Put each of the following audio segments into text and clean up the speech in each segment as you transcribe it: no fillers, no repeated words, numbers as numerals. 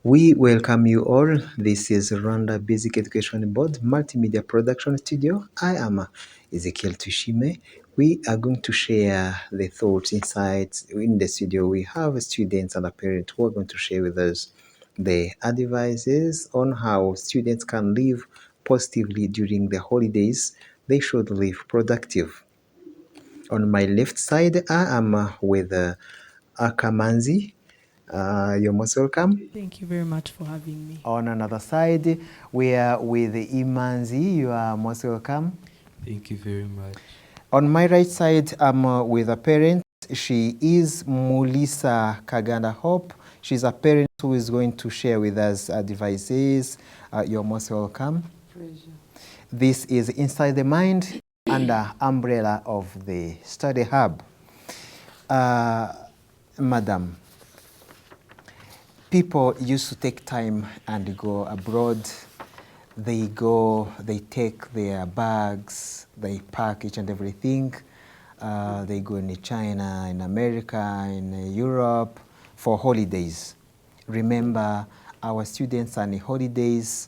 We welcome you all. This is Rwanda Basic Education Board Multimedia Production Studio. I am Ezekiel Tushime. We are going to share the thoughts, insights. In the studio, we have students and a parent who are going to share with us the advices on how students can live positively during the holidays. They should live productive. On my left side, I am with Akamanzi. You're most welcome. Thank you very much for having me. On another side, we are with Imanzi. You are most welcome. Thank you very much. On my right side, I'm with a parent. She is Mulisa Kaganda Hope. She's a parent who is going to share with us advices. You're most welcome. Pleasure. This is Inside the Mind under umbrella of the Study Hub. Madam, people used to take time and go abroad. They go, they take their bags, they pack each and everything. They go in China, in America, in Europe for holidays. Remember, our students are in holidays.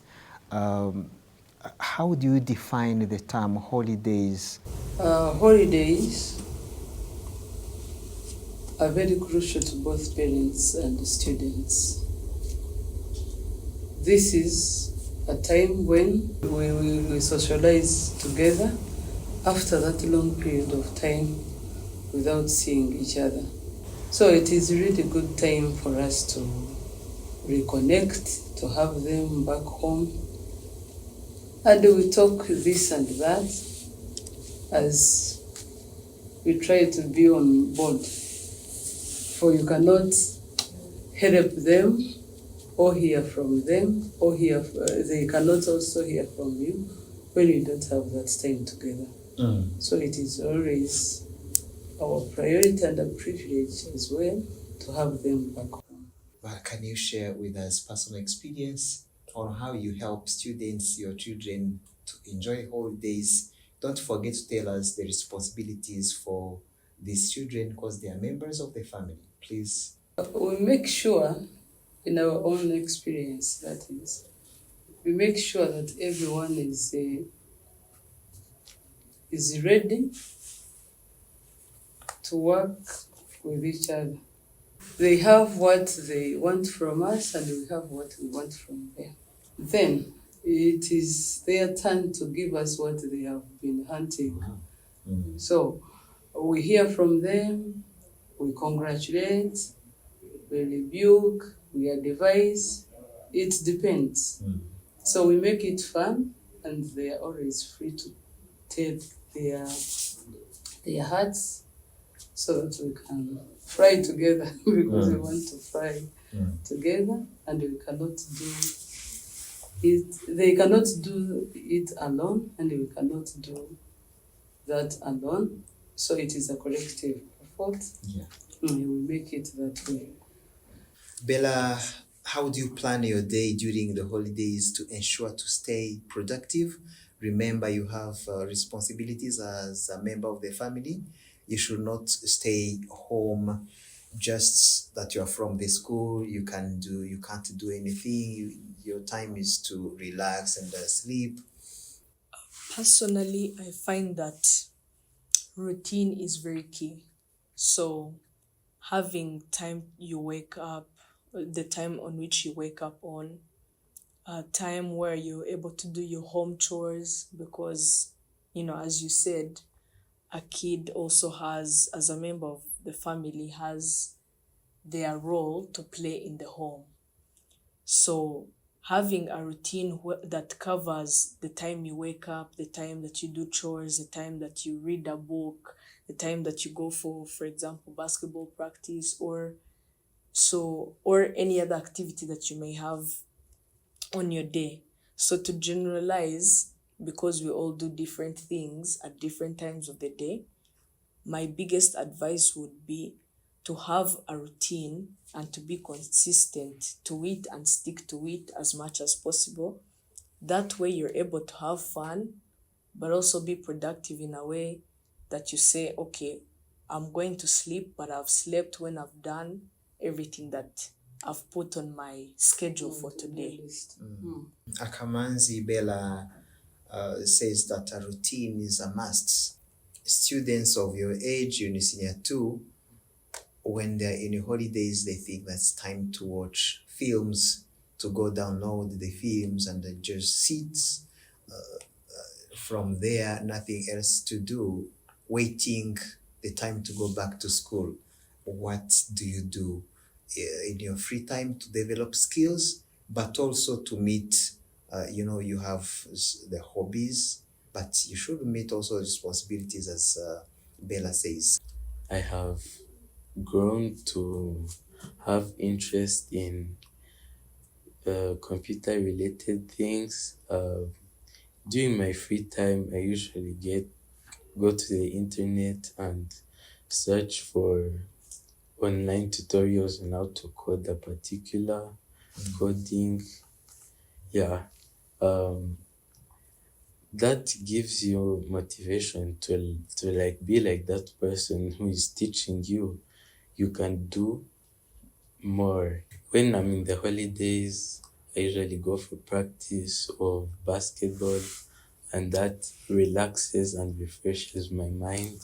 How do you define the term holidays? Holidays are very crucial to both parents and students. This is a time when we socialize together after that long period of time without seeing each other. So it is really good time for us to reconnect, to have them back home. And we talk this and that as we try to be on board. For you cannot help them or hear from them, or they cannot also hear from you when you don't have that time together. So it is always our priority and a privilege as well to have them back home. But can you share with us personal experience on how you help students, your children, to enjoy holidays? Don't forget to tell us the responsibilities for these children because they are members of the family. Please. We make sure, in our own experience, that is, we make sure that everyone is ready to work with each other. They have what they want from us and we have what we want from them. Then it is their turn to give us what they have been hunting. So we hear from them, we congratulate, we rebuke, we advise. It depends. So we make it fun and they are always free to tell their hearts so that we can fry together because we want to fry together and we cannot do it. They cannot do it alone and we cannot do that alone. So it is a collective effort. Yeah. We make it that way. Bella, how do you plan your day during the holidays to ensure to stay productive? Remember, you have responsibilities as a member of the family. You should not stay home just that you're from the school. You can't do anything. Your time is to relax and sleep. Personally, I find that routine is very key. So having time you wake up, the time on which you wake up on, a time where you're able to do your home chores because, as you said, a kid also has, as a member of the family, has their role to play in the home. So having a routine that covers the time you wake up, the time that you do chores, the time that you read a book, the time that you go for example, basketball practice or any other activity that you may have on your day. So to generalize, because we all do different things at different times of the day, my biggest advice would be to have a routine and to be consistent to it and stick to it as much as possible. That way you're able to have fun, but also be productive in a way that you say, okay, I'm going to sleep, but I've slept when I've done everything that I've put on my schedule for today. Akamanzi Bella says that a routine is a must. Students of your age, in senior 2, when they're in holidays, they think that's time to watch films, to go download the films and then just sit from there, nothing else to do, waiting the time to go back to school. What do you do in your free time to develop skills, but also to meet, you have the hobbies, but you should meet also responsibilities, as Bella says. I have grown to have interest in computer related things. During my free time, I usually go to the internet and search for online tutorials on how to code a particular coding. Yeah. That gives you motivation to like be like that person who is teaching you. You can do more. When I'm in the holidays, I usually go for practice of basketball, and that relaxes and refreshes my mind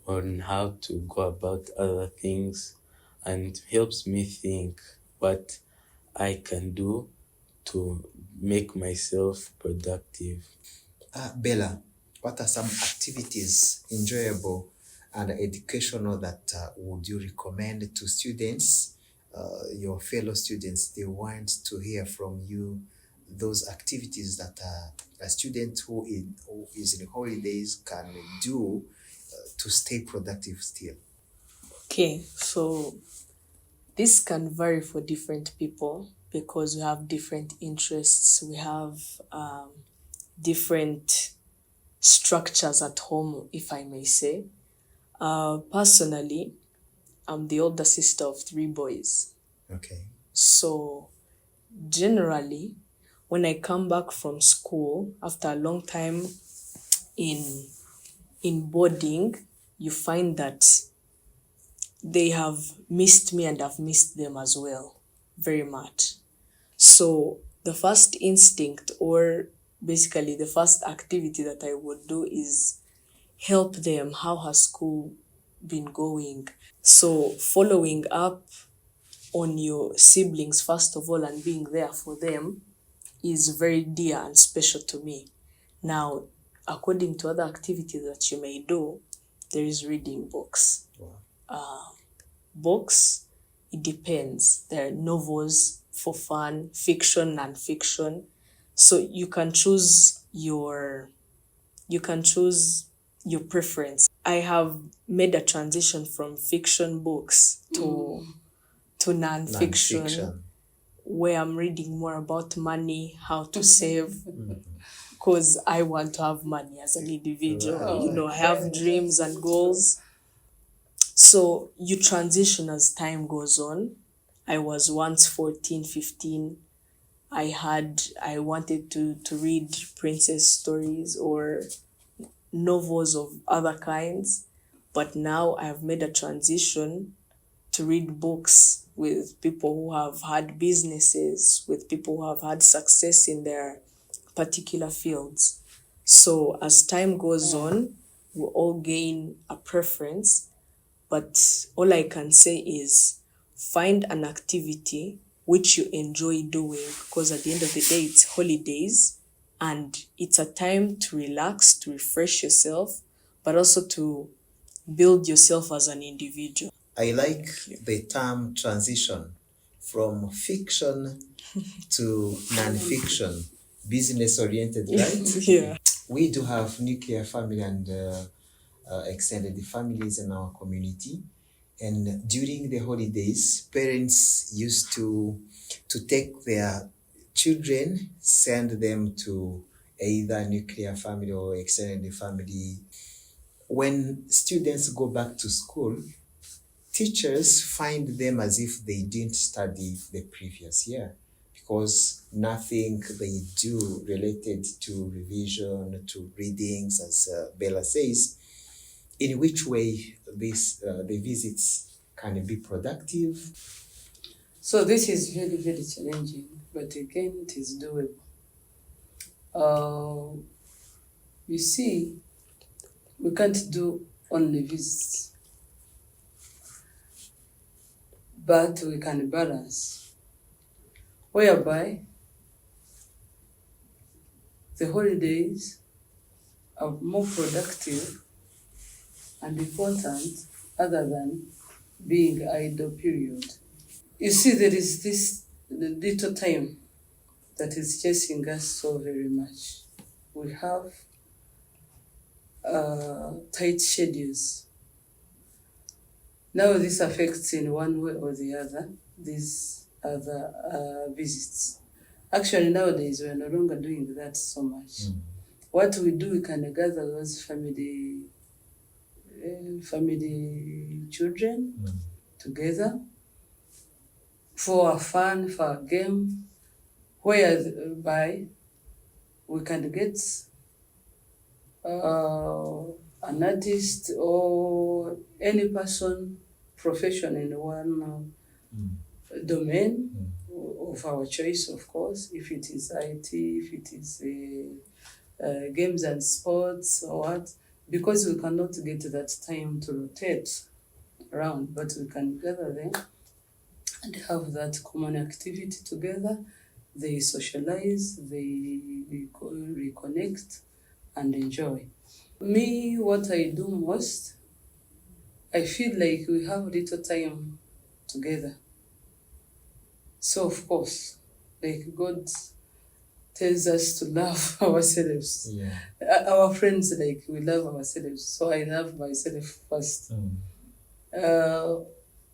on how to go about other things and helps me think what I can do to make myself productive. Bella, what are some activities, enjoyable and educational, that would you recommend to students, your fellow students? They want to hear from you those activities that a student who is in holidays can do to stay productive still. Okay, so this can vary for different people because we have different interests, we have different structures at home, if I may say. Personally, I'm the older sister of 3 boys. Okay. So generally, when I come back from school after a long time in boarding, you find that they have missed me and I've missed them as well, very much. So the first instinct, or basically the first activity that I would do, is help them. How has school been going? So following up on your siblings, first of all, and being there for them is very dear and special to me. Now, according to other activities that you may do, there is reading books. Wow. Books, it depends. There are novels for fun, fiction, non-fiction. So you can choose your preference. I have made a transition from fiction books to non-fiction, where I'm reading more about money, how to save, because I want to have money as an individual. Wow. I have dreams and goals. So you transition as time goes on. I was once 14, 15. I wanted to read princess stories or novels of other kinds, but now I've made a transition to read books with people who have had businesses, with people who have had success in their particular fields. So as time goes on, we all gain a preference, but all I can say is find an activity which you enjoy doing, because at the end of the day, it's holidays and it's a time to relax, to refresh yourself, but also to build yourself as an individual. I like the term transition from fiction to non-fiction, business-oriented, right? Yeah. We do have nuclear family and extended families in our community. And during the holidays, parents used to take their children, send them to either nuclear family or extended family. When students go back to school, teachers find them as if they didn't study the previous year, because nothing they do related to revision, to readings, as Bella says. In which way the visits can be productive? So this is very, very challenging, but again, it is doable. You see, we can't do only visits, but we can balance, whereby the holidays are more productive and important other than being idle period. You see, there is this little time that is chasing us so very much. We have tight schedules. Now this affects in one way or the other these other visits. Actually, nowadays we are no longer doing that so much. What we do, we can gather those family children together for a fun, for a game, whereby we can get an artist or any person profession in one domain of our choice, of course, if it is IT, if it is games and sports or what, because we cannot get that time to rotate around, but we can gather them and have that common activity together. They socialize, they reconnect and enjoy. Me, what I do most, I feel like we have little time together. So of course, like God tells us to love ourselves. Our friends, like, we love ourselves. So I love myself first.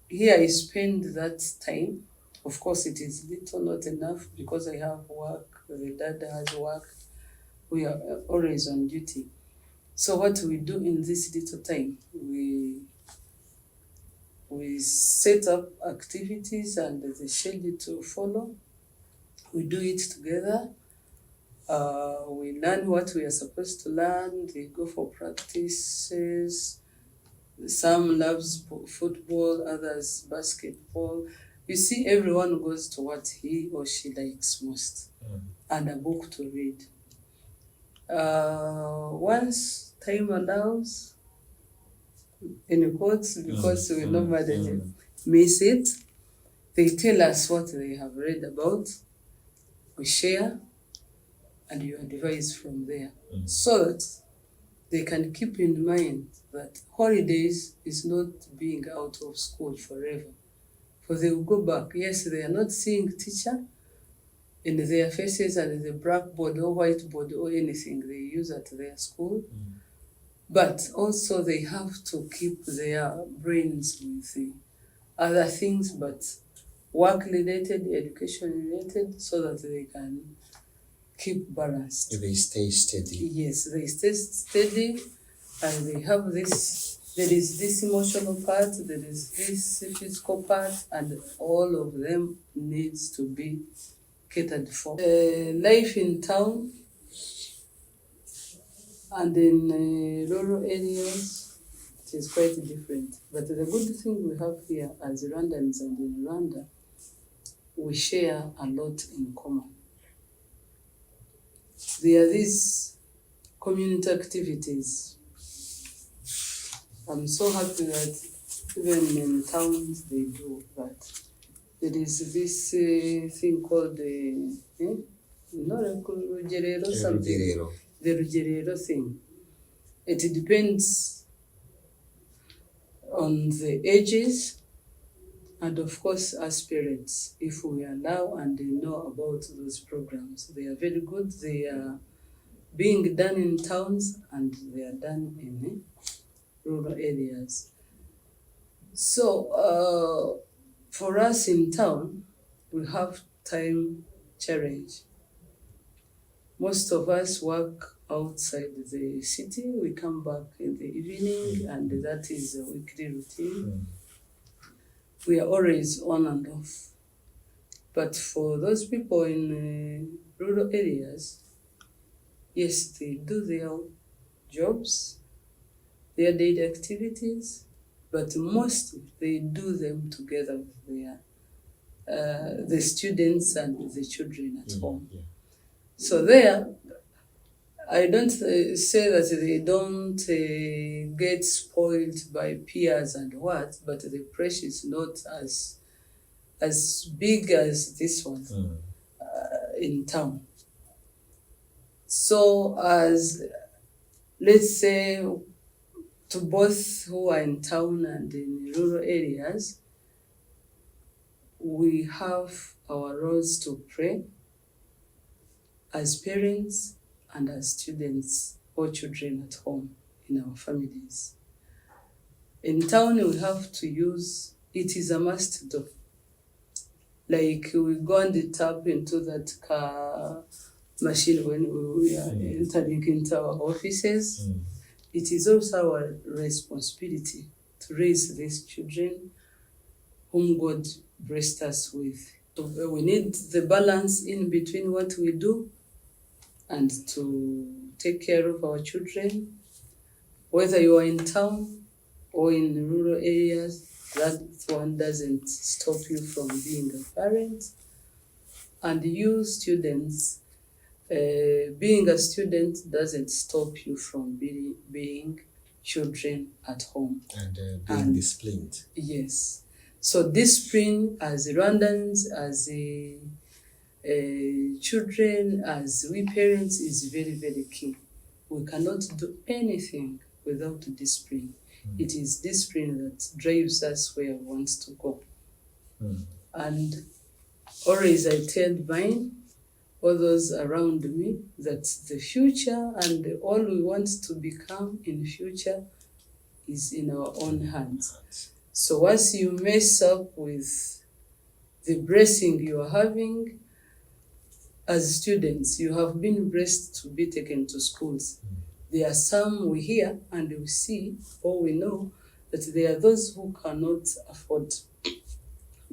Here I spend that time. Of course, it is little, not enough, because I have work, the dad has work. We are always on duty. So what we do in this little time, we set up activities and the schedule to follow. We do it together. We learn what we are supposed to learn. They go for practices. Some loves football, others basketball. You see, everyone goes to what he or she likes most, and a book to read. Once time allows, in quotes, because we normally miss it, they tell us what they have read about, we share, and you advise from there, so that they can keep in mind that holidays is not being out of school forever. For they will go back. Yes, they are not seeing teacher in their faces and the blackboard or whiteboard or anything they use at their school, but also they have to keep their brains with other things, but work-related, education-related, so that they can keep balanced. They stay steady. Yes, they stay steady, and they have this. There is this emotional part, there is this physical part, and all of them needs to be catered for. Life in town and in rural areas, it is quite different. But the good thing we have here as Rwandans and in Rwanda, we share a lot in common. There are these community activities. I'm so happy that even in towns they do that. There is this thing called the Rugerero something. The Rugerero thing. It depends on the ages and of course aspirants, if we allow and they know about those programs. They are very good. They are being done in towns and they are done in rural areas. So for us in town, we have time challenge. Most of us work outside the city. We come back in the evening, and that is a weekly routine. We are always on and off. But for those people in rural areas, yes, they do their jobs, their daily activities, but mostly they do them together with their the students and the children at home. Yeah. So there, I don't say that they don't get spoiled by peers and what, but the pressure is not as big as this one in town. So as, let's say, to both who are in town and in rural areas, we have our roles to play as parents and as students or children at home in our families. In town, we have to use, it is a must do. Like we go and tap into that car machine when we are entering into our offices. It is also our responsibility to raise these children whom God blessed us with. So we need the balance in between what we do and to take care of our children. Whether you are in town or in rural areas, that one doesn't stop you from being a parent. And you students, being a student doesn't stop you from being children at home. And being disciplined. Yes. So discipline as Rwandans, as children, as we parents is very, very key. We cannot do anything without discipline. It is discipline that drives us where we want to go. And always I tell mine, all those around me, that the future and all we want to become in the future is in our own hands. So once you mess up with the blessing you are having, as students, you have been blessed to be taken to schools. There are some we hear and we see or we know that there are those who cannot afford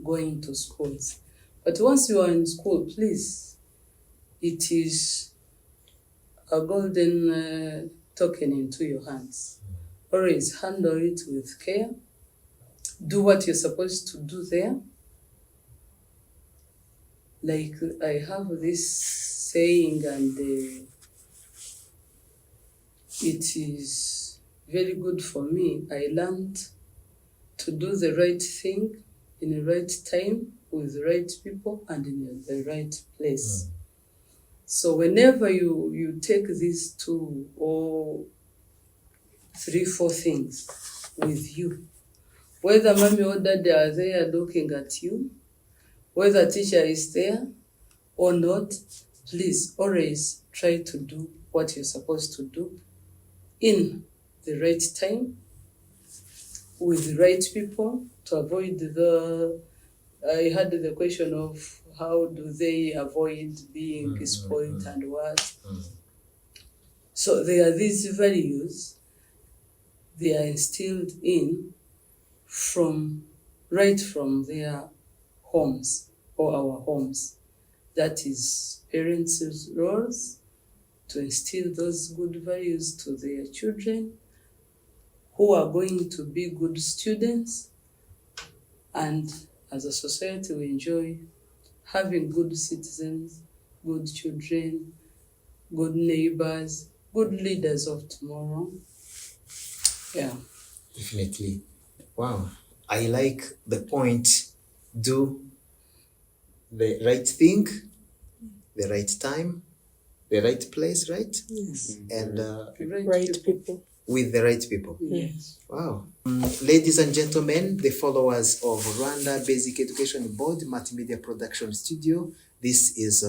going to schools. But once you are in school, please, it is a golden token into your hands. Always handle it with care. Do what you're supposed to do there. Like I have this saying, and it is very good for me. I learned to do the right thing in the right time with the right people and in the right place. So whenever you take these 2 or 3, 4 things with you, whether mommy or daddy are there looking at you, whether teacher is there or not, please always try to do what you're supposed to do in the right time, with the right people, to avoid I had the question of how do they avoid being spoiled and what. So there are these values, they are instilled in right from their homes or our homes. That is parents' roles, to instill those good values to their children who are going to be good students. And as a society, we enjoy having good citizens, good children, good neighbors, good leaders of tomorrow. Yeah. Definitely. Wow. I like the point. Do the right thing, the right time, the right place, right? Yes. And Right people. with the right people. Yes. Wow. Ladies and gentlemen, the followers of Rwanda Basic Education Board Multimedia Production Studio, this is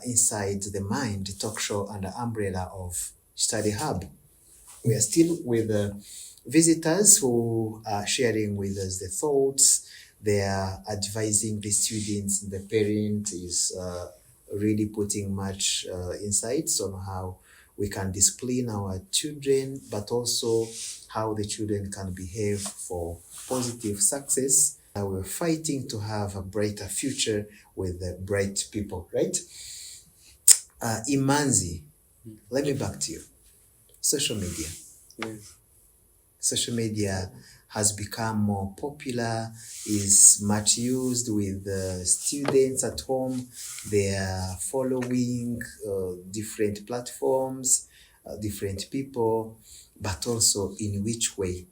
Inside the Mind talk show under the umbrella of Study Hub. We are still with visitors who are sharing with us the thoughts. They are advising the students. The parent is really putting much insights on how we can discipline our children, but also how the children can behave for positive success. We're fighting to have a brighter future with the bright people, right? Imanzi, let me back to you. Social media. Yes. social media has become more popular, is much used with students at home. They are following different platforms, different people, but also in which way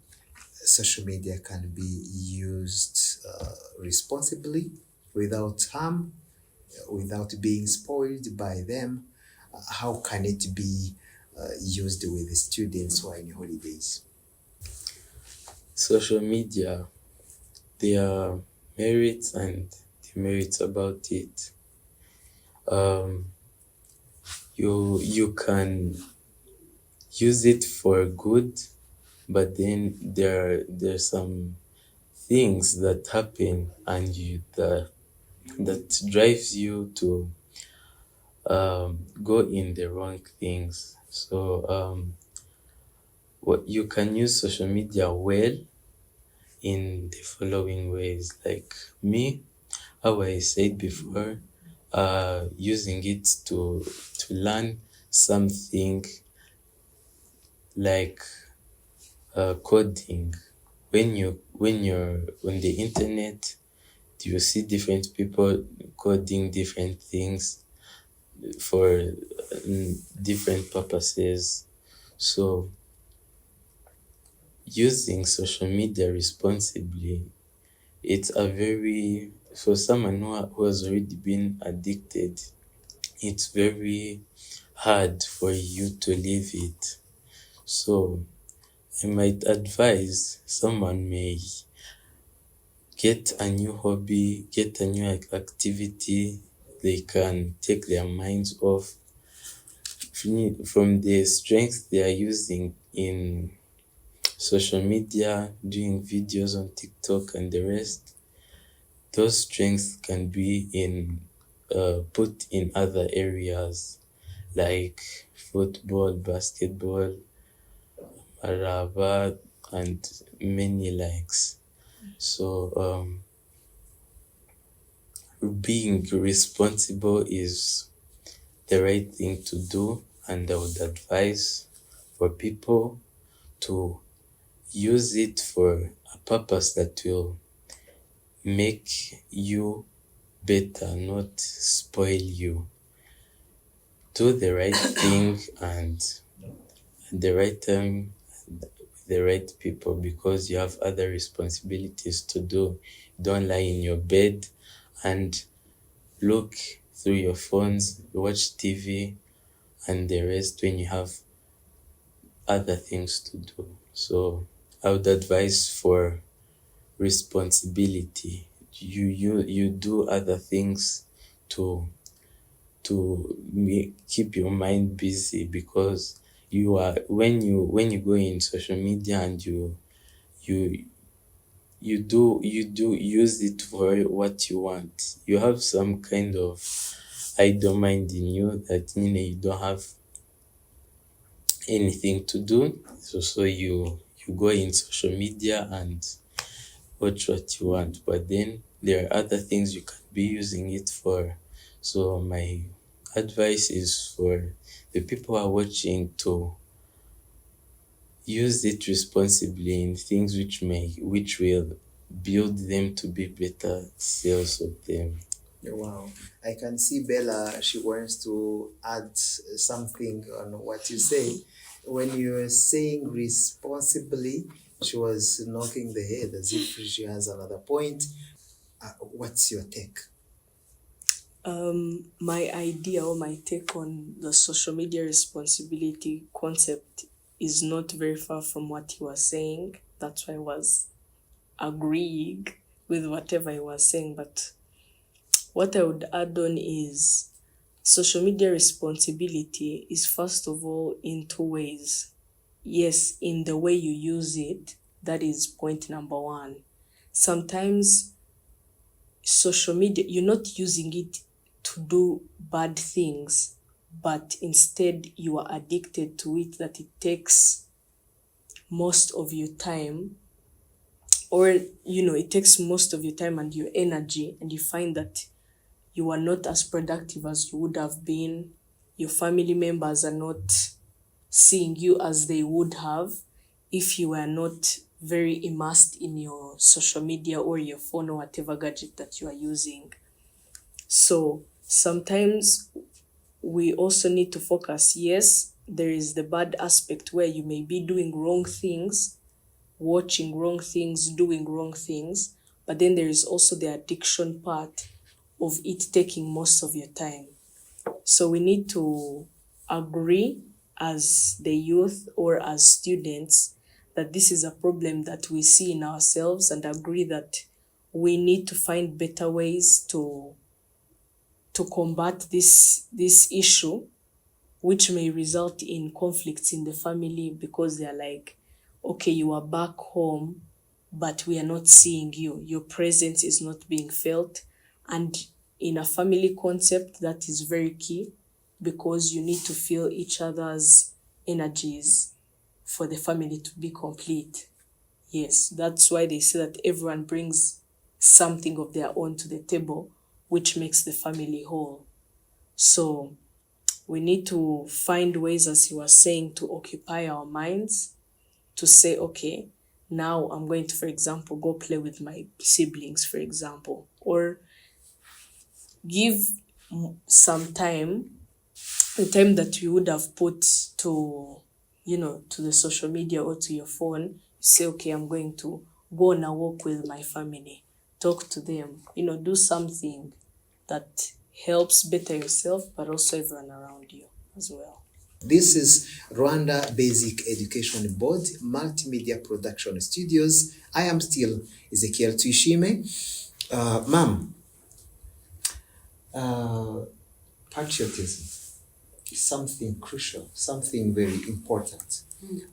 social media can be used responsibly, without harm, without being spoiled by them. How can it be used with the students who are in holidays? Social media, there are merits and demerits about it. You can use it for good, but then there's some things that happen and that drives you to go in the wrong things. So what you can use social media well in the following ways. Like me, how I said before, using it to learn something like coding. When you're on the internet, you see different people coding different things for different purposes. So using social media responsibly, it's a very, for someone who has already been addicted, it's very hard for you to leave it. So I might advise someone may get a new hobby, get a new activity they can take their minds off from the strength they are using in social media, doing videos on TikTok and the rest. Those strengths can be put in other areas like football, basketball, araba, and many likes. So being responsible is the right thing to do, and I would advise for people to use it for a purpose that will make you better, not spoil you. Do the right thing and at the right time, with the right people, because you have other responsibilities to do. Don't lie in your bed and look through your phones, watch TV and the rest when you have other things to do. So I would advise for responsibility. You do other things to keep your mind busy, because you are when you go in social media and you do use it for what you want. You have some kind of idle mind in you that you don't have anything to do. So you go in social media and watch what you want, but then there are other things you can be using it for. So my advice is for the people who are watching to use it responsibly in things which will build them to be better selves of them. Wow. I can see Bella, she wants to add something on what you say. When you're saying responsibly, she was knocking the head as if she has another point. What's your take? My idea or my take on the social media responsibility concept is not very far from what he was saying. That's why I was agreeing with whatever he was saying. But what I would add on is social media responsibility is first of all in two ways. Yes, in the way you use it, that is point number one. Sometimes social media, you're not using it to do bad things, but instead you are addicted to it, that it takes most of your time, or it takes most of your time and your energy, and you find that you are not as productive as you would have been. Your family members are not seeing you as they would have, if you are not very immersed in your social media or your phone or whatever gadget that you are using. So sometimes we also need to focus. Yes, there is the bad aspect where you may be doing wrong things, watching wrong things, doing wrong things, but then there is also the addiction part of it taking most of your time. So we need to agree as the youth or as students that this is a problem that we see in ourselves, and agree that we need to find better ways to combat this issue, which may result in conflicts in the family, because they're like, okay, you are back home, but we are not seeing you. Your presence is not being felt. And in a family concept, that is very key, because you need to feel each other's energies for the family to be complete. Yes, that's why they say that everyone brings something of their own to the table, which makes the family whole. So we need to find ways, as you were saying, to occupy our minds, to say, okay, now I'm going to, for example, go play with my siblings, for example, or give some time, the time that you would have put to, to the social media or to your phone. You say, okay, I'm going to go on a walk with my family, talk to them, do something that helps better yourself, but also everyone around you as well. This is Rwanda Basic Education Board Multimedia Production Studios. I am still Ezekiel Tuyishime. Ma'am, patriotism is something crucial, something very important.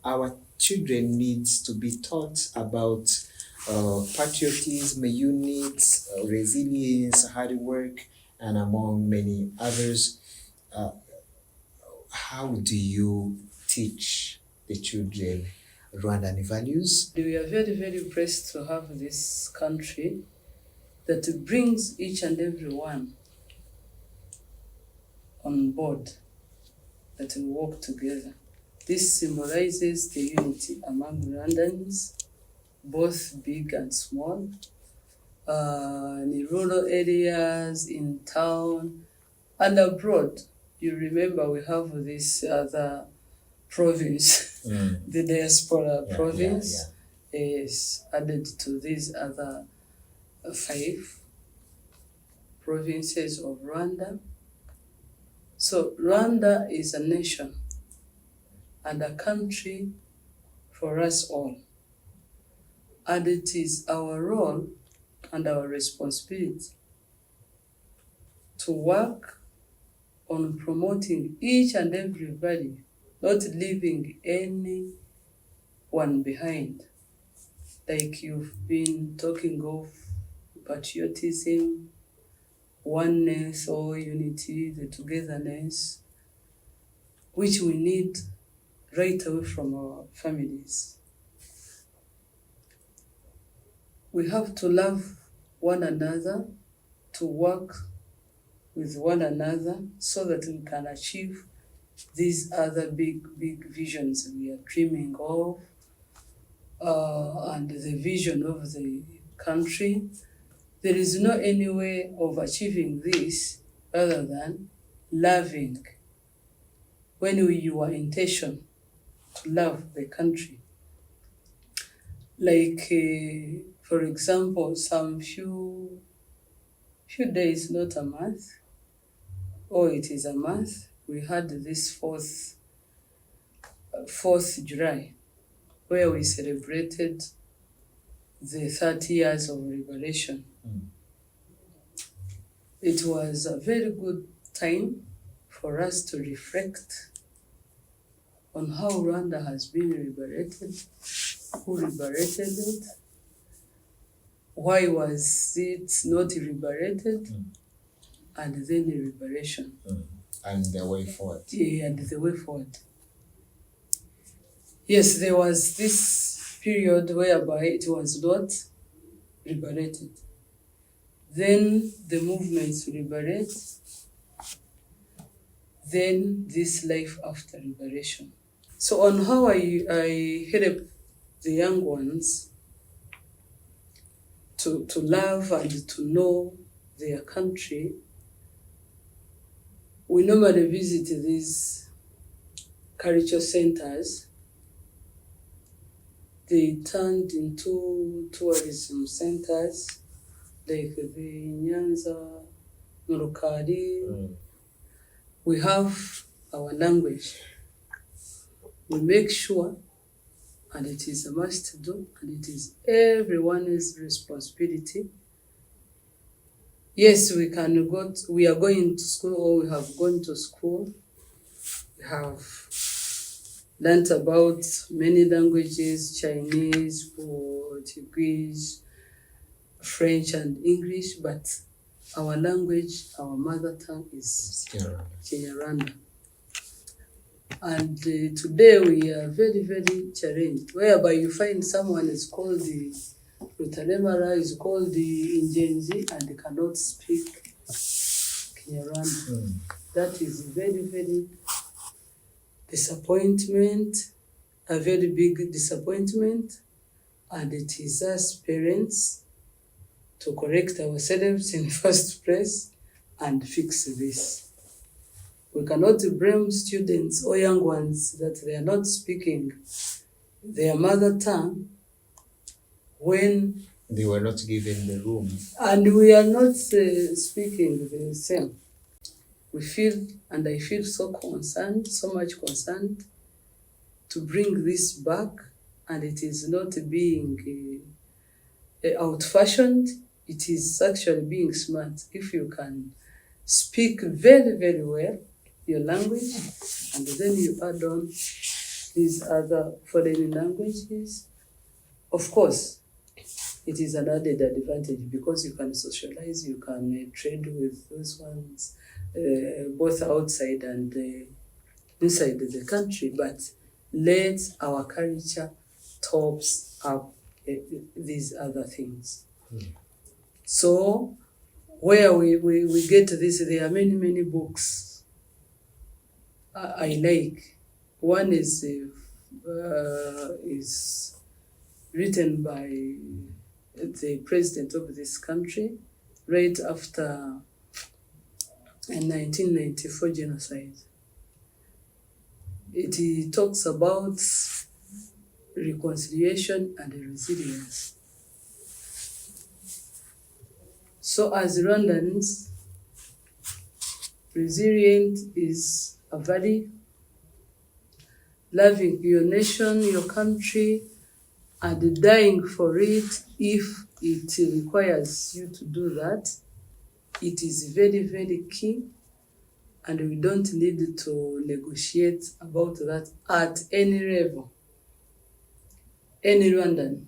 Our children needs to be taught about patriotism, units, resilience, hard work, and among many others. How do you teach the children Rwandan values? We are very, very blessed to have this country that brings each and every one on board, that we work together. This symbolizes the unity among Rwandans, both big and small, in rural areas, in town, and abroad. You remember we have this other province, the diaspora province is added to these other 5 provinces of Rwanda. So Rwanda is a nation and a country for us all. And it is our role and our responsibility to work on promoting each and every value, not leaving anyone behind. Like you've been talking of patriotism, oneness or unity, the togetherness, which we need right away from our families. We have to love one another, to work with one another, so that we can achieve these other big visions we are dreaming of, and the vision of the country. There is no any way of achieving this other than loving. When your intention to love the country, like for example, some few days, not a month, or it is a month, we had this 4th July, where we celebrated the 30 years of liberation. It was a very good time for us to reflect on how Rwanda has been liberated, who liberated it, why was it not liberated, and then the liberation. And the way forward. Yeah, and the way forward. Yes, there was this period whereby it was not liberated. Then the movements liberate, then this life after liberation. So on how I help the young ones to love and to know their country, we normally visit these cultural centers. They turned into tourism centers, like the Nyanza, Murukari. We have our language. We make sure, and it is a must do, and it is everyone's responsibility. Yes, we are going to school, or we have gone to school. We have learnt about many languages, Chinese, Portuguese, French, and English, but our language, our mother tongue is Kinyarwanda. And today we are very, very challenged, whereby you find someone is called the Rutalemara, is called the Injenzi, and they cannot speak Kinyarwanda. That is very, very disappointment, a very big disappointment, and it is us parents to correct ourselves in the first place and fix this. We cannot blame students or young ones that they are not speaking their mother tongue when They were not given the room. and we are not speaking the same. We feel, and I feel so concerned, so much concerned to bring this back, and it is not being out-fashioned, it is actually being smart. If you can speak very, very well your language, and then you add on these other foreign languages, of course, it is an added advantage because you can socialize, you can trade with those ones, both outside and inside the country, but let our culture tops up these other things. So where we get this, there are many, many books I like. One is written by the president of this country right after a 1994 genocide. It talks about reconciliation and resilience. So as Rwandans, resilient is a value. Loving your nation, your country, and dying for it if it requires you to do that. It is very, very key, and we don't need to negotiate about that at any level. Any Rwandan,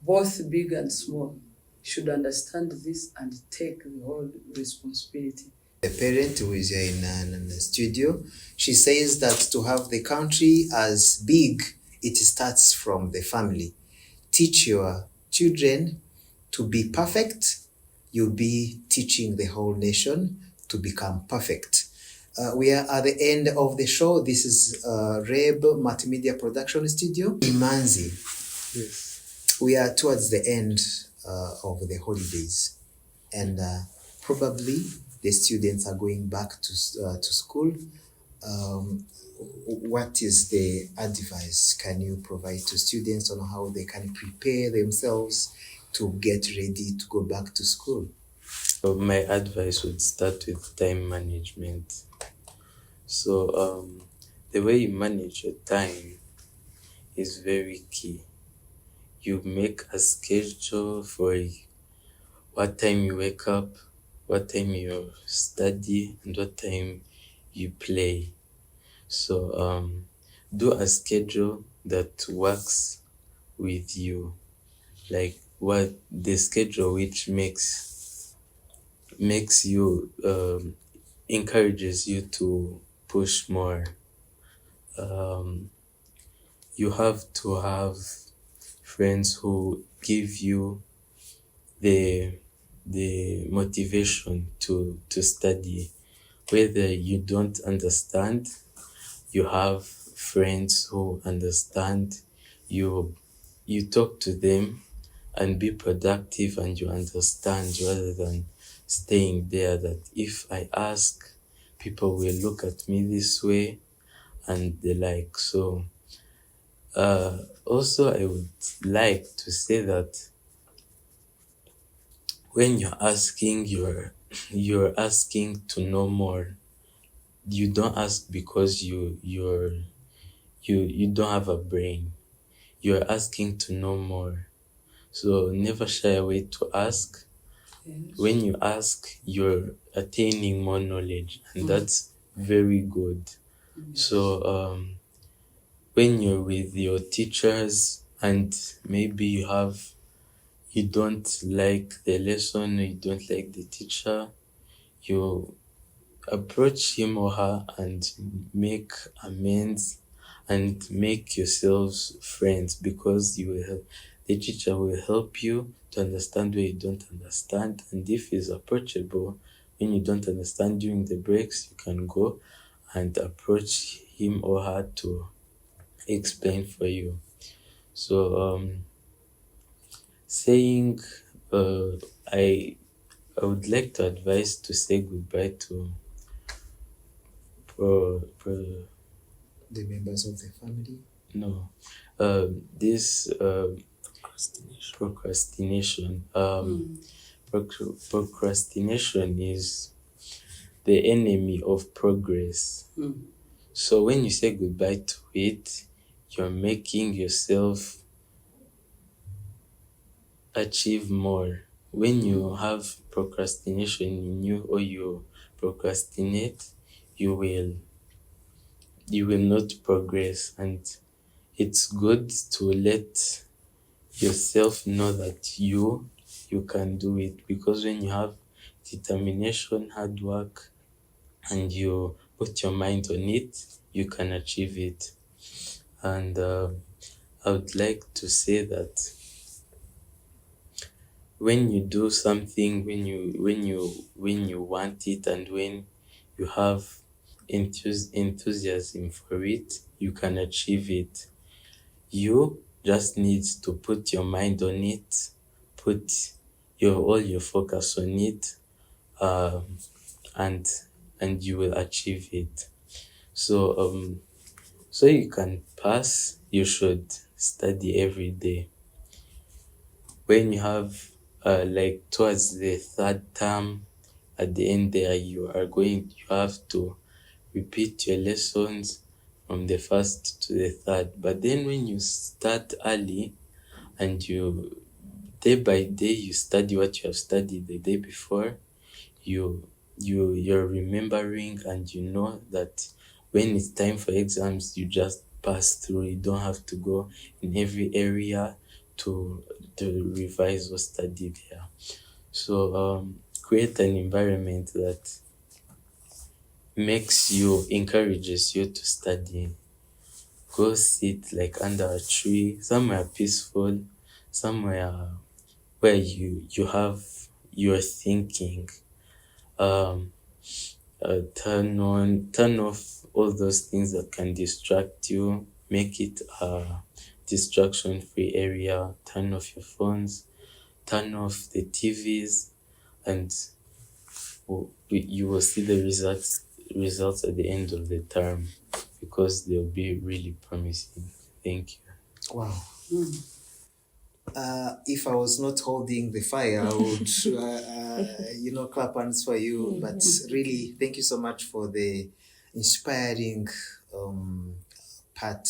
both big and small, should understand this and take the whole responsibility. A parent who is here in the studio, she says that to have the country as big, it starts from the family. Teach your children to be perfect, you'll be teaching the whole nation to become perfect. We are at the end of the show. This is Reb Multimedia Production Studio, Imanzi. Yes. We are towards the end of the holidays, and probably the students are going back to school. What is the advice can you provide to students on how they can prepare themselves to get ready to go back to school? So my advice would start with time management. So the way you manage your time is very key. You make a schedule for what time you wake up, what time you study, and what time you play. So do a schedule that works with you, like what the schedule which makes you encourages you to push more. You have to have friends who give you the motivation to study. Whether you don't understand, you have friends who understand. you talk to them and be productive, and you understand, rather than staying there that if I ask, people will look at me this way and the like. So also I would like to say that when you're asking, you're asking to know more. You don't ask because you don't have a brain. You're asking to know more. So never shy away to ask. Yes. When you ask, you're attaining more knowledge, and that's very good. So when you're with your teachers and maybe you don't like the lesson, or you don't like the teacher, you approach him or her and make amends and make yourselves friends, because the teacher will help you to understand where you don't understand. And if he's approachable when you don't understand during the breaks, you can go and approach him or her to explain for you. So saying I would like to advise to say goodbye to The members of the family. no this procrastination. Procrastination is the enemy of progress. So when you say goodbye to it, you're making yourself achieve more. When you have procrastination in you, or you procrastinate, you will not progress. And it's good to let yourself know that you can do it, because when you have determination, hard work, and you put your mind on it, you can achieve it. And I would like to say that when you do something, when you want it, and when you have enthusiasm for it, you can achieve it. You just need to put your mind on it, put all your focus on it, and you will achieve it. So so you can pass, you should study every day. When you have like towards the third term, at the end there, you have to repeat your lessons from the first to the third. But then when you start early, and you day by day you study what you have studied the day before, you're remembering, and you know that when it's time for exams, you just pass through. You don't have to go in every area to revise or study there. So create an environment that encourages you to study. Go sit like under a tree, somewhere peaceful, somewhere where you have your thinking. Turn off all those things that can distract you. Make it a distraction-free area. Turn off your phones, turn off the TVs, and you will see the results at the end of the term, because they'll be really promising. Thank you. Wow. If I was not holding the fire, I would, clap hands for you. But really, thank you so much for the inspiring part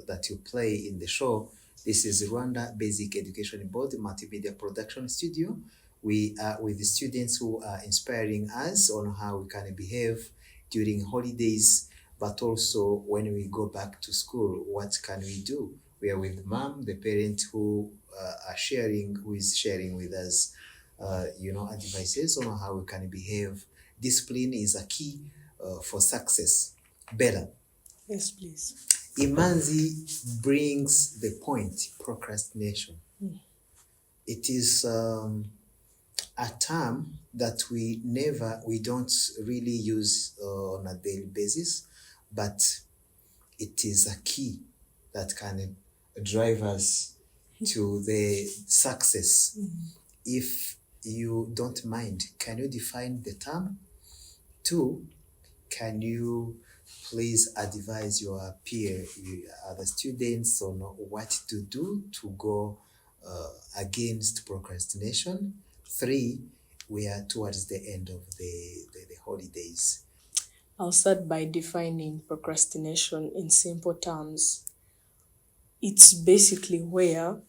that you play in the show. This is Rwanda Basic Education Board Multimedia Production Studio. We are with the students who are inspiring us on how we can behave during holidays, but also when we go back to school, what can we do? We are with mom, the parent who is sharing with us, advices on how we can behave. Discipline is a key for success. Bella. Yes, please. Imanzi brings the point, procrastination. It is a term that we don't really use on a daily basis, but it is a key that can drive us to the success. If you don't mind, can you define the term? 2, can you please advise your other students on what to do to go against procrastination? 3, we are towards the end of the holidays. I'll start by defining procrastination in simple terms. It's basically where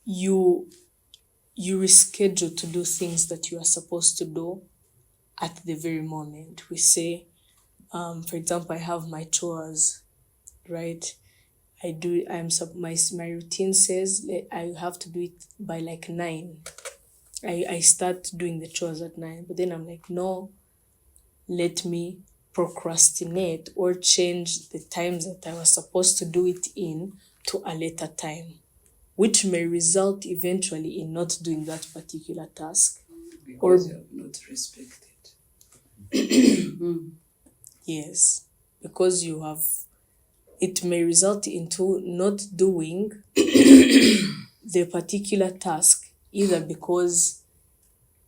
you reschedule to do things that you are supposed to do at the very moment. We say, for example, I have my chores, right? My routine says I have to do it by like 9. I start doing the chores at 9, but then I'm like, no, let me procrastinate or change the times that I was supposed to do it in to a later time, which may result eventually in not doing that particular task. Because you have not respected. Yes, because it may result into not doing the particular task, either because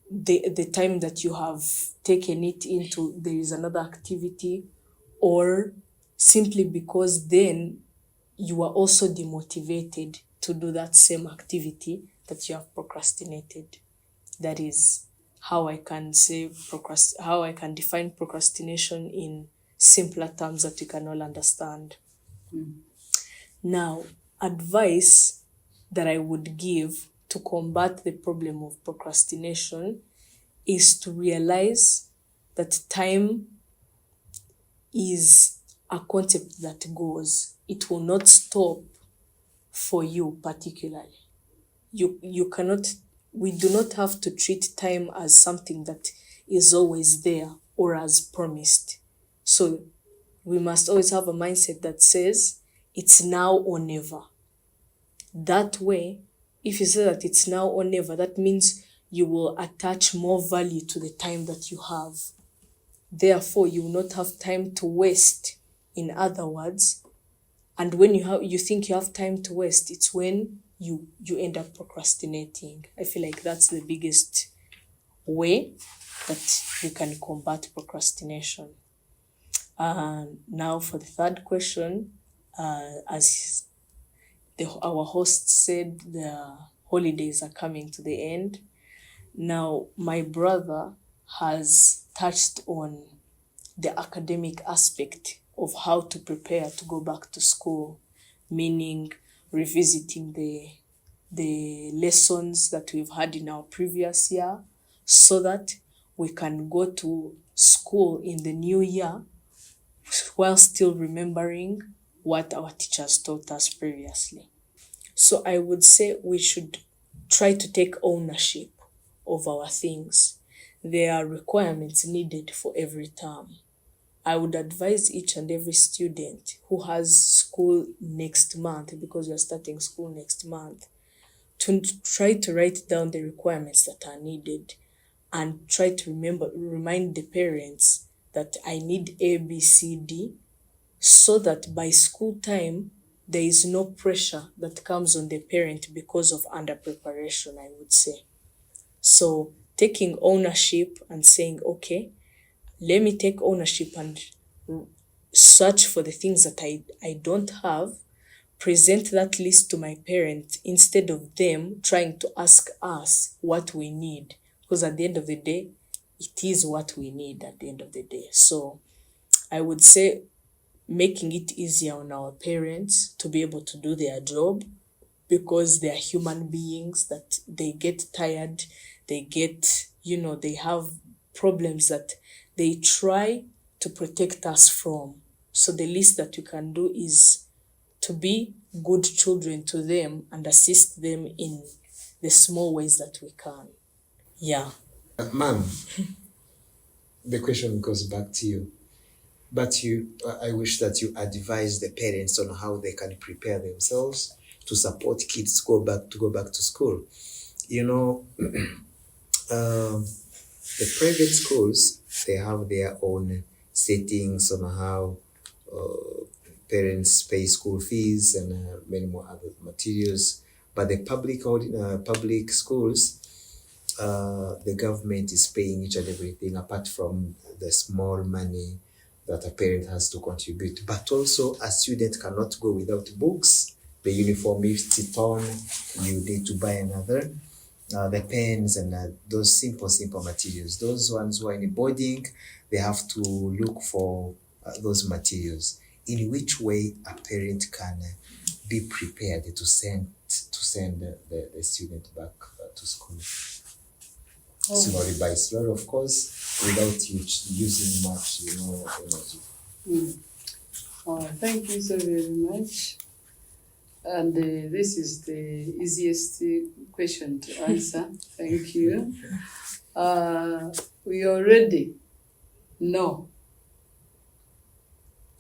the time that you have taken it into, there is another activity, or simply because then you are also demotivated to do that same activity that you have procrastinated. That is how I can define procrastination in simpler terms that we can all understand. Now, advice that I would give to combat the problem of procrastination is to realize that time is a concept that goes. It will not stop for you particularly. We do not have to treat time as something that is always there or as promised. So we must always have a mindset that says it's now or never. That way, if you say that it's now or never, that means you will attach more value to the time that you have. Therefore, you will not have time to waste, in other words. And when you think you have time to waste, it's when you end up procrastinating. I feel like that's the biggest way that you can combat procrastination. Now for the third question, as our host said, the holidays are coming to the end. Now, my brother has touched on the academic aspect of how to prepare to go back to school, meaning revisiting the lessons that we've had in our previous year so that we can go to school in the new year while still remembering what our teachers taught us previously. So I would say we should try to take ownership of our things. There are requirements needed for every term. I would advise each and every student who has school next month, because we are starting school next month, to try to write down the requirements that are needed and try to remind the parents that I need A, B, C, D, so that by school time, there is no pressure that comes on the parent because of under preparation, I would say. So taking ownership and saying, okay, let me take ownership and search for the things that I don't have, present that list to my parents instead of them trying to ask us what we need. Because at the end of the day, it is what we need at the end of the day. So I would say making it easier on our parents to be able to do their job, because they are human beings, that they get tired, they have problems that they try to protect us from. So the least that you can do is to be good children to them and assist them in the small ways that we can. Yeah. Ma'am, the question goes back to you. But I wish that you advise the parents on how they can prepare themselves to support kids to go back to school. The private schools, they have their own settings on how parents pay school fees and many more other materials. But the public schools, the government is paying each and everything apart from the small money that a parent has to contribute. But also a student cannot go without books. The uniform, if it's torn, you need to buy another. The pens and those simple materials. Those ones who are in boarding, they have to look for those materials. In which way a parent can be prepared to send the student back to school? Slowly by slowly, of course, without using much, energy. Thank you so very much. And this is the easiest question to answer. Thank you. We already know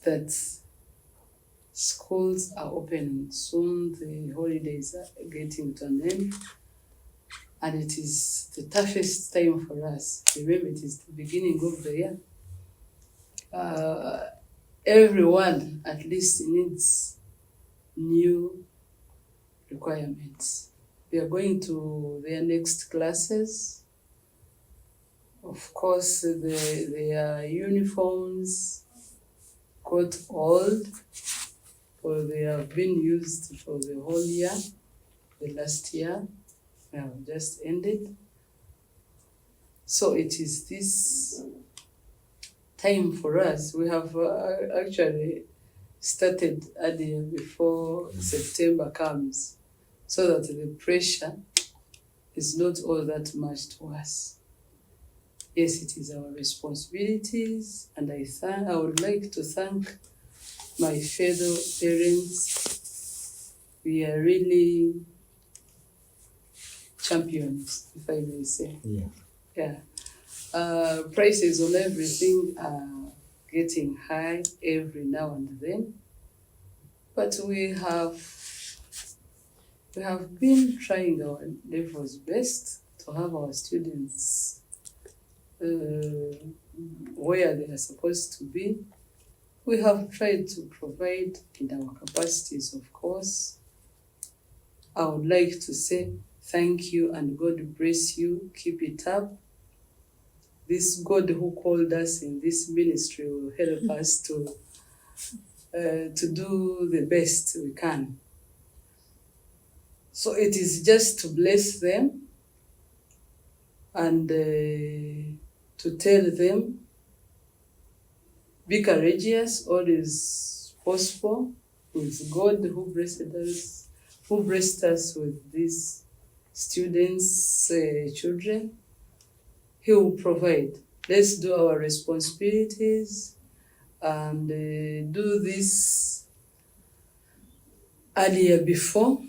that schools are opening soon. The holidays are getting to an end. And it is the toughest time for us. Remember, it is the beginning of the year. Everyone at least needs new requirements. They are going to their next classes. Of course, their uniforms got old, or they have been used for the whole year, the last year have just ended. So it is this time for us. We have actually started earlier before September comes, so that the pressure is not all that much to us. Yes, it is our responsibilities, and I would like to thank my fellow parents. We are really champions, if I may say. Yeah. Prices on everything are getting high every now and then, but we have been trying our level's best to have our students where they are supposed to be. We have tried to provide in our capacities, of course. I would like to say thank you and God bless you. Keep it up. This God who called us in this ministry will help us to do the best we can. So it is just to bless them and to tell them, be courageous, all is possible with God who blessed us with these students, children. He will provide. Let's do our responsibilities and do this earlier before,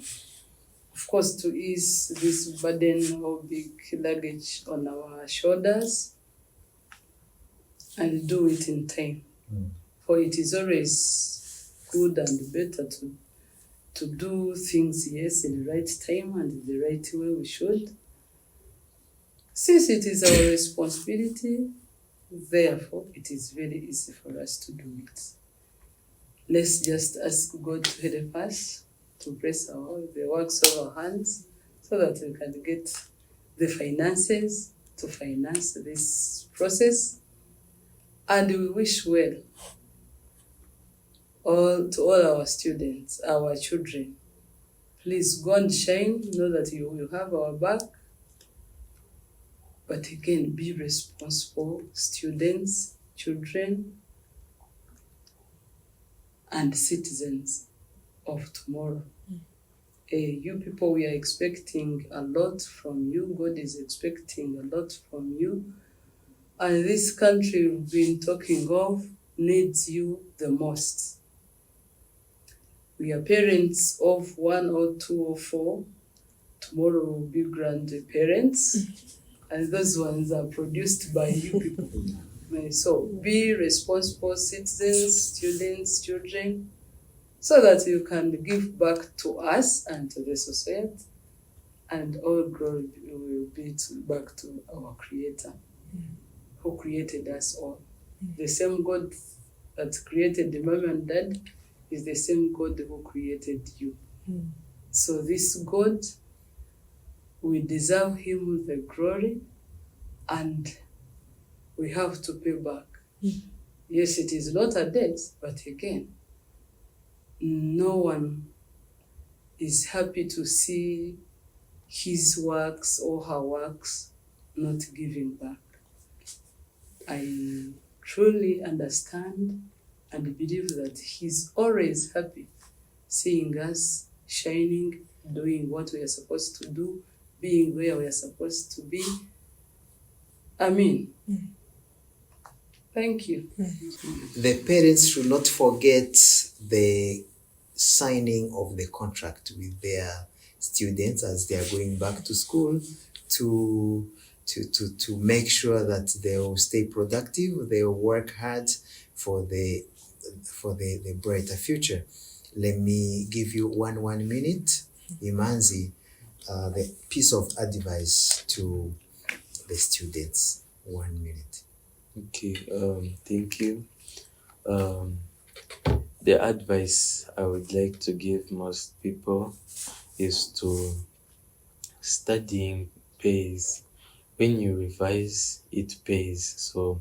of course, to ease this burden of big luggage on our shoulders, and do it in time. For it is always good and better to do things, yes, in the right time and the right way we should. Since it is our responsibility, therefore it is very easy for us to do it. Let's just ask God to help us, to bless the works of our hands, so that we can get the finances to finance this process. And we wish well to all our students, our children. Please go and shine, know that you will have our back. But again, be responsible students, children, and citizens of tomorrow. You people, we are expecting a lot from you. God is expecting a lot from you. And this country we've been talking of needs you the most. We are parents of 1 or 2 or 4. Tomorrow will be grandparents. And those ones are produced by you people. So be responsible citizens, students, children, so that you can give back to us and to the society, and all glory will be back to our Creator, who created us all. The same God that created the mom and dad is the same God who created you. So this God, we deserve him the glory, and we have to pay back. Yes, it is not a debt, but again, no one is happy to see his works or her works not given back. I truly understand and believe that he's always happy seeing us shining, doing what we are supposed to do, being where we are supposed to be. I mean, thank you. The parents should not forget the signing of the contract with their students as they are going back to school to make sure that they will stay productive, they will work hard for the brighter future. Let me give you one minute, Imanzi, the piece of advice to the students. 1 minute. Okay, thank you. The advice I would like to give most people is to studying pays. When you revise, it pays. So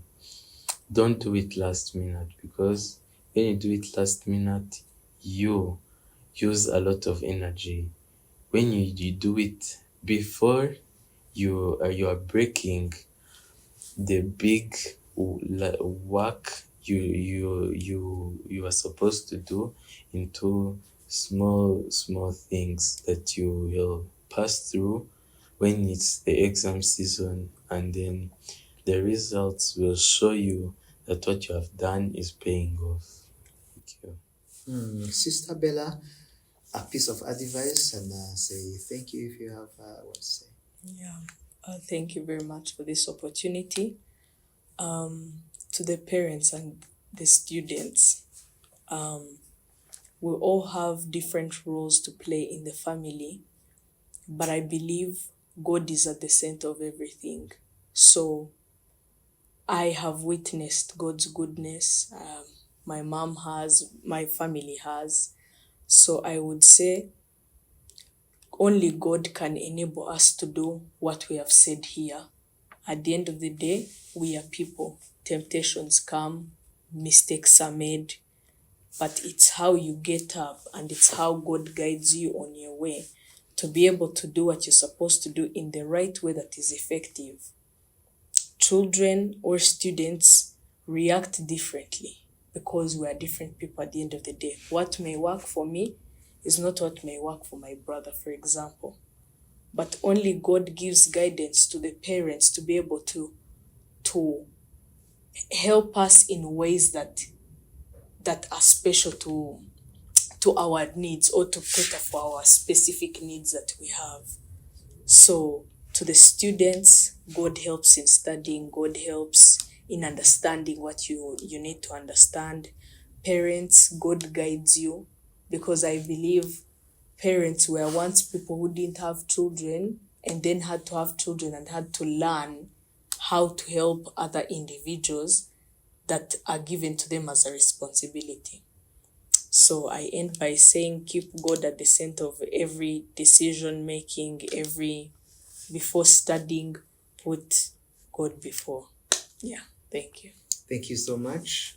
don't do it last minute, because when you do it last minute, you use a lot of energy. When you do it before, you are breaking the big work you are supposed to do into small things that you will pass through when it's the exam season, and then the results will show you that what you have done is paying off. Thank you. Sister Bella, a piece of advice, and say thank you if you have what to say. Yeah, thank you very much for this opportunity. To the parents and the students, we all have different roles to play in the family, but I believe God is at the center of everything. So I have witnessed God's goodness. My mom has, my family has. So I would say only God can enable us to do what we have said here. At the end of the day, we are people. Temptations come, mistakes are made, but it's how you get up and it's how God guides you on your way to be able to do what you're supposed to do in the right way that is effective. Children or students react differently because we are different people at the end of the day. What may work for me is not what may work for my brother, for example. But only God gives guidance to the parents to be able to help us in ways that are special to our needs, or to cater for our specific needs that we have. So to the students, God helps in studying, God helps in understanding what you need to understand. Parents, God guides you, because I believe parents were once people who didn't have children and then had to have children and had to learn how to help other individuals that are given to them as a responsibility. So I end by saying keep God at the center of every decision making, before studying, put God before. Yeah, thank you. Thank you so much.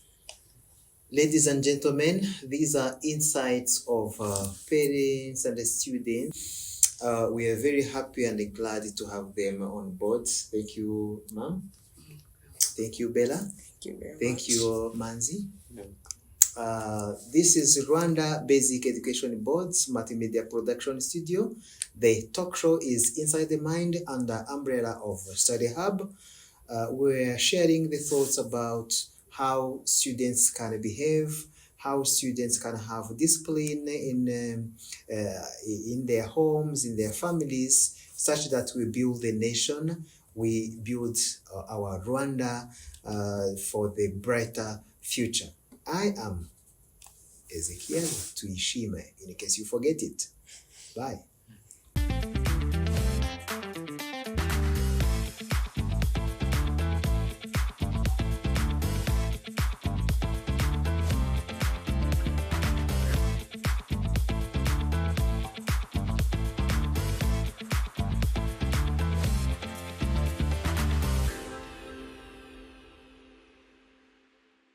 Ladies and gentlemen, these are insights of parents and the students. We are very happy and glad to have them on board. Thank you, ma'am. Thank you, Bella. Thank you very much. Thank you, Manzi. This is Rwanda Basic Education Board's multimedia production studio. The talk show is Inside the Mind under umbrella of Study Hub. We're sharing the thoughts about how students can behave, how students can have discipline in their homes, in their families, such that we build the nation, we build our Rwanda for the brighter future. I am Ezekiel Tuishime, in case you forget it. Bye.